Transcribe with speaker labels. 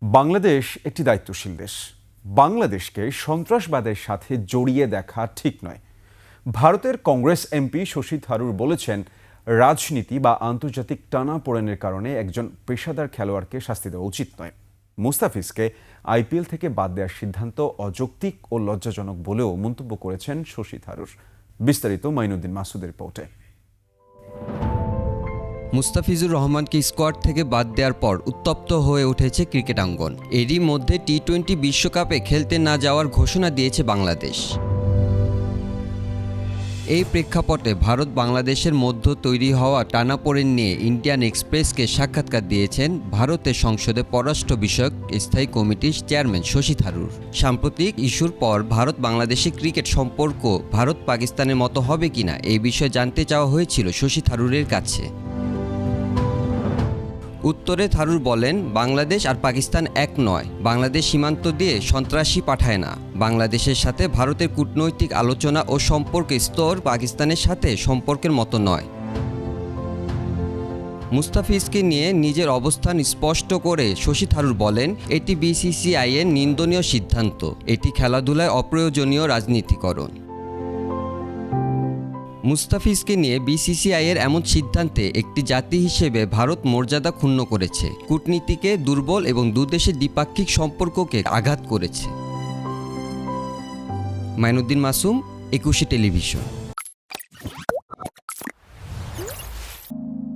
Speaker 1: বাংলাদেশ একটি দায়িত্বশীল দেশ। বাংলাদেশকে সন্ত্রাসবাদের সাথে জড়িয়ে দেখা ঠিক নয়। ভারতের কংগ্রেস এমপি শশী থারুর বলেছেন, রাজনীতি বা আন্তর্জাতিক টানাপোড়েনের কারণে একজন পেশাদার খেলোয়াড়কে শাস্তি দেওয়া উচিত নয়। মুস্তাফিজকে আইপিএল থেকে বাদ দেওয়ার সিদ্ধান্ত অযৌক্তিক ও লজ্জাজনক বলেও মন্তব্য করেছেন শশী থারুর। বিস্তারিত মাইনুদ্দিন মাসুদের রিপোর্টে।
Speaker 2: মুস্তাফিজুর রহমানকে স্কোয়াড থেকে বাদ দেওয়ার পর উত্তপ্ত হয়ে উঠেছে ক্রিকেট অঙ্গন। এরই মধ্যে টি-20 বিশ্বকাপে খেলতে না যাওয়ার ঘোষণা দিয়েছে বাংলাদেশ। এই প্রেক্ষাপটে ভারত বাংলাদেশের মধ্যে তৈরি হওয়া টানাপোড়েন নিয়ে ইন্ডিয়ান এক্সপ্রেসকে সাক্ষাৎকার দিয়েছেন ভারতের সংসদে পররাষ্ট্র বিষয়ক স্থায়ী কমিটির চেয়ারম্যান শশী থারুর। সাম্প্রতিক ইস্যুর পর ভারত বাংলাদেশের ক্রিকেট সম্পর্ক ভারত পাকিস্তানের মতো হবে কিনা এই বিষয়ে জানতে চাওয়া হয়েছিল শশী থারুরের কাছে। উত্তরে থারুর বলেন, বাংলাদেশ আর পাকিস্তান এক নয়। বাংলাদেশ সীমান্ত দিয়ে সন্ত্রাসী পাঠায় না। বাংলাদেশের সাথে ভারতের কূটনৈতিক আলোচনা ও সম্পর্কের স্তর পাকিস্তানের সাথে সম্পর্কের মতো নয়। মুস্তাফিজকে নিয়ে নিজের অবস্থান স্পষ্ট করে শশী থারুর বলেন, এটি বিসিসিআইয়ের নিন্দনীয় সিদ্ধান্ত। এটি খেলাধুলায় অপ্রয়োজনীয় রাজনীতিকরণ। মুস্তাফিজকে নিয়ে বিসিসিআইয়ের এমন সিদ্ধান্তে একটি জাতি হিসেবে ভারত মর্যাদা ক্ষুণ্ণ করেছে, কূটনীতিকে দুর্বল এবং দুদেশের দ্বিপাক্ষিক সম্পর্ককে আঘাত করেছে। মাইনুদ্দিন মাসুম, 21 টেলিভিশন।